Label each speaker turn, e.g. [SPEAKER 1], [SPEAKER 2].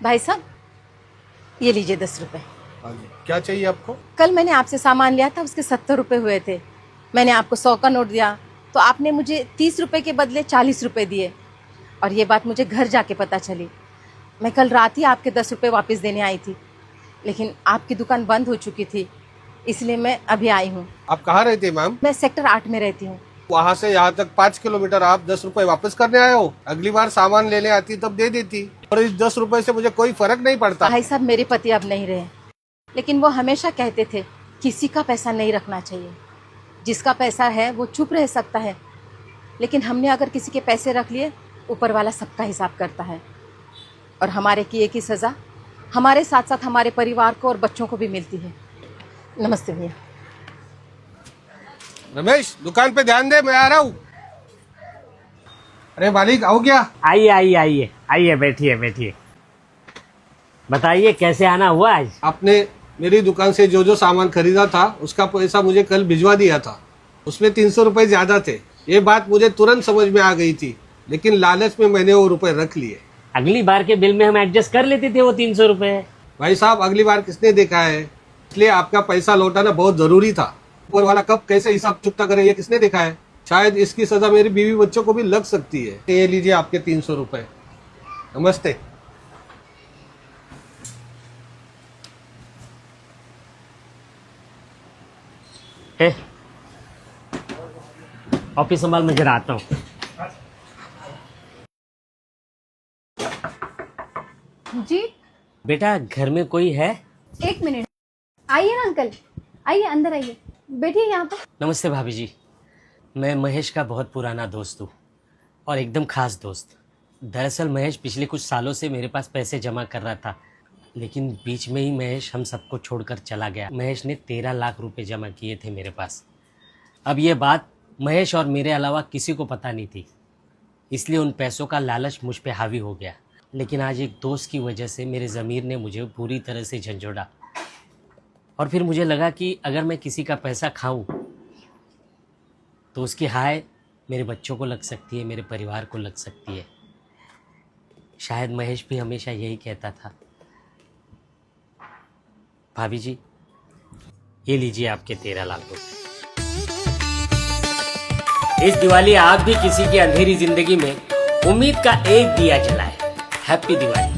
[SPEAKER 1] भाई साहब, ये लीजिए 10 रुपए।
[SPEAKER 2] हाँ जी, क्या चाहिए आपको?
[SPEAKER 1] कल मैंने आपसे सामान लिया था, उसके 70 रुपए हुए थे। मैंने आपको 100 का नोट दिया तो आपने मुझे 30 रुपए के बदले 40 रुपए दिए। और ये बात मुझे घर जाके पता चली। मैं कल रात ही आपके 10 रुपए वापस देने आई थी, लेकिन आपकी दुकान बंद हो चुकी थी, इसलिए मैं अभी आई हूँ।
[SPEAKER 2] आप कहाँ रहते हैं मैम?
[SPEAKER 1] मैं सेक्टर 8 में रहती हूँ।
[SPEAKER 2] वहाँ से यहाँ तक 5 किलोमीटर, आप 10 रुपए वापस करने आए हो? अगली बार सामान लेने आती तब दे देती। और इस 10 रुपए से मुझे कोई फर्क नहीं पड़ता।
[SPEAKER 1] भाई साहब, मेरे पति अब नहीं रहे, लेकिन वो हमेशा कहते थे किसी का पैसा नहीं रखना चाहिए। जिसका पैसा है वो चुप रह सकता है, लेकिन हमने अगर किसी के पैसे रख लिए, ऊपर वाला सबका हिसाब करता है। और हमारे किए की सज़ा हमारे साथ साथ हमारे परिवार को और बच्चों को भी मिलती है। नमस्ते भैया।
[SPEAKER 2] रमेश, दुकान पे ध्यान दे, मैं आ रहा हूँ। अरे मालिक, आओ क्या?
[SPEAKER 3] आइए आइए आइए आइए, बैठिए बैठिए। बताइए कैसे आना हुआ आज?
[SPEAKER 2] आपने मेरी दुकान से जो जो सामान खरीदा था उसका पैसा मुझे कल भिजवा दिया था। उसमें 300 रुपए ज्यादा थे। ये बात मुझे तुरंत समझ में आ गई थी, लेकिन लालच में मैंने वो रुपए रख लिए।
[SPEAKER 3] अगली बार के बिल में हम एडजस्ट कर लेते थे वो 300 रुपए।
[SPEAKER 2] भाई साहब, अगली बार किसने देखा है? इसलिए आपका पैसा लौटाना बहुत जरूरी था। ऊपर वाला कब कैसे हिसाब चुकता करे ये किसने देखा है? शायद इसकी सजा मेरी बीवी बच्चों को भी लग सकती है। ये लीजिए आपके 300 रुपए। नमस्ते।
[SPEAKER 3] ऑफिस संभाल, मैं जरा आता हूँ।
[SPEAKER 4] जी
[SPEAKER 3] बेटा, घर में कोई है?
[SPEAKER 4] 1 मिनट, आइए ना अंकल, आइए अंदर आइए, बैठिए यहाँ पे।
[SPEAKER 3] नमस्ते भाभी जी। मैं महेश का बहुत पुराना दोस्त हूँ और एकदम खास दोस्त। दरअसल महेश पिछले कुछ सालों से मेरे पास पैसे जमा कर रहा था, लेकिन बीच में ही महेश हम सबको छोड़कर चला गया। महेश ने 13 लाख रुपए जमा किए थे मेरे पास। अब ये बात महेश और मेरे अलावा किसी को पता नहीं थी, इसलिए उन पैसों का लालच मुझ पे हावी हो गया। लेकिन आज एक दोस्त की वजह से मेरे ज़मीर ने मुझे पूरी तरह से झंझोड़ा। और फिर मुझे लगा कि अगर मैं किसी का पैसा खाऊं तो उसकी हाय मेरे बच्चों को लग सकती है, मेरे परिवार को लग सकती है। शायद महेश भी हमेशा यही कहता था। भाभी जी, ये लीजिए आपके 13 लाख रुपए। इस दिवाली आप भी किसी की अंधेरी जिंदगी में उम्मीद का एक दिया जलाए। हैप्पी दिवाली।